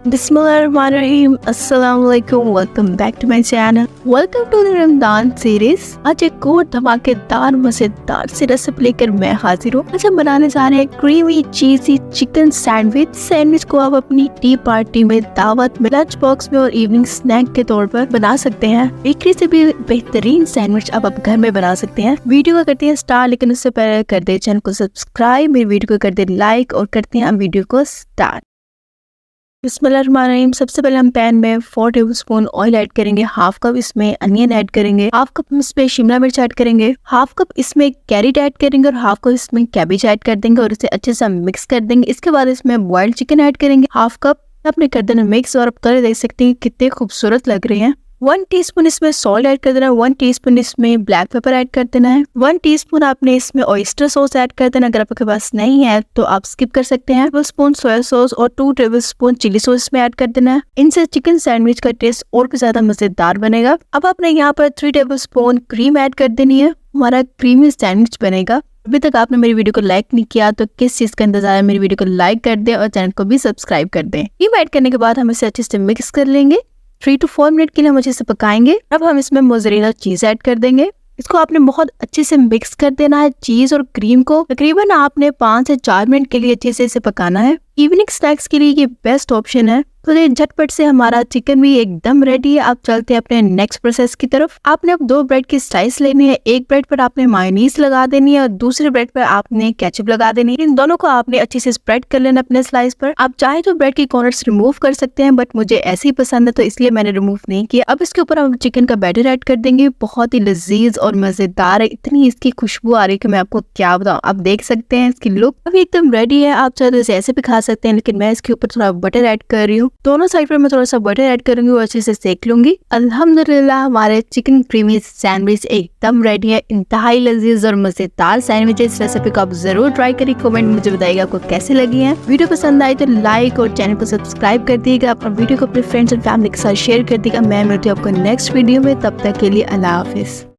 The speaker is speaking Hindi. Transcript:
बिस्मिल्लाहिर्रहमानिर्रहीम। अस्सलाम वालेकुम। Welcome back to my channel. Welcome to the Ramzan series. आज एक और धमाकेदार मजेदार सी रेसिपी लेकर मैं हाजिर हूँ। आज हम बनाने जा रहे हैं क्रीमी चीजी चिकन सैंडविच। सैंडविच को आप अपनी टी पार्टी में, दावत में, लंच बॉक्स में और इवनिंग स्नैक के तौर पर बना सकते हैं। बेकरी से भी बेहतरीन सैंडविच आप घर में बना सकते हैं। वीडियो को करते हैं स्टार्ट, लेकिन उससे पहले कर दे चैनल को सब्सक्राइब, मेरी वीडियो को कर दे लाइक और करते हैं हम वीडियो को स्टार्ट। बिस्मिल्लाहिर्रहमानिर्रहीम। सबसे पहले हम पैन में 4 टेबलस्पून ऑयल ऐड करेंगे। हाफ कप इसमें अनियन ऐड करेंगे। हाफ कप इसमें शिमला मिर्च ऐड करेंगे। हाफ कप इसमें कैरेट ऐड करेंगे और हाफ कप इसमें कैबेज ऐड कर देंगे और इसे अच्छे से मिक्स कर देंगे। इसके बाद इसमें बॉइल्ड चिकन ऐड करेंगे। हाफ कप आपने कर देना मिक्स और आप कलर देख सकते हैं कितने खूबसूरत लग रहे हैं। 1 टीस्पून इसमें सॉल्ट ऐड कर देना है। 1 टीस्पून इसमें ब्लैक पेपर ऐड कर देना है। 1 टीस्पून आपने इसमें ऑयस्टर सॉस ऐड कर देना। अगर आपके पास नहीं है तो आप स्किप कर सकते हैं। 1 टेबलस्पून सोया सॉस और 2 टेबलस्पून चिली सॉस में ऐड कर देना है। इनसे चिकन सैंडविच का टेस्ट और भी ज्यादा मजेदार बनेगा। अब आपने यहाँ पर 3 टेबलस्पून क्रीम ऐड कर देनी है। हमारा क्रीमी सैंडविच बनेगा। अभी तक आपने मेरी वीडियो को लाइक नहीं किया तो किस चीज का इंतजार है, मेरी वीडियो को लाइक कर दें और चैनल को भी सब्सक्राइब कर दें। क्रीम ऐड करने के बाद हम इसे अच्छे से मिक्स कर लेंगे। 3 to 4 मिनट के लिए हम अच्छे से पकाएंगे। अब हम इसमें मोज़रेला चीज ऐड कर देंगे। इसको आपने बहुत अच्छे से मिक्स कर देना है। चीज और क्रीम को तकरीबन आपने 5 से 4 मिनट के लिए अच्छे से इसे पकाना है। इवनिंग स्नैक्स के लिए ये बेस्ट ऑप्शन है। तो ये झटपट से हमारा चिकन भी एकदम रेडी है। आप चलते हैं अपने नेक्स्ट प्रोसेस की तरफ। आपने अब 2 ब्रेड की स्लाइस लेनी है। एक ब्रेड पर आपने मायोनीज लगा देनी है और दूसरे ब्रेड पर आपने केचप लगा देनी है। इन दोनों को आपने अच्छे से स्प्रेड कर लेना अपने स्लाइस पर। आप चाहे तो ब्रेड की कॉर्नर्स रिमूव कर सकते हैं, बट मुझे ऐसे ही पसंद है तो इसलिए मैंने रिमूव नहीं किया। अब इसके ऊपर हम चिकन का बैटर ऐड कर देंगे। बहुत ही लजीज और मजेदार है। इतनी इसकी खुशबू आ रही है कि मैं आपको क्या बताऊं। आप देख सकते हैं इसकी लुक अभी एकदम रेडी है। आप चाहे तो इसे ऐसे भी खा सकते हैं, लेकिन मैं इसके ऊपर थोड़ा बटर ऐड कर रही हूँ। दोनों साइड पर मैं थोड़ा सा बटर ऐड करूंगी और अच्छे से सेक लूंगी। अल्हम्दुलिल्लाह हमारे चिकन क्रीमी सैंडविच एकदम रेडी है। इंतहाई लजीज और मजेदार सैंडविच है। इस रेसिपी को आप जरूर ट्राई करिए। कमेंट में मुझे बताइएगा आपको कैसे लगी है। वीडियो पसंद आई तो लाइक और चैनल को सब्सक्राइब कर दिएगा। अपना वीडियो को अपने फ्रेंड्स और फैमिली के साथ शेयर कर दिएगा। मैं मिलती हूँ आपको नेक्स्ट वीडियो में। तब तक के लिए अल्लाह हाफिज।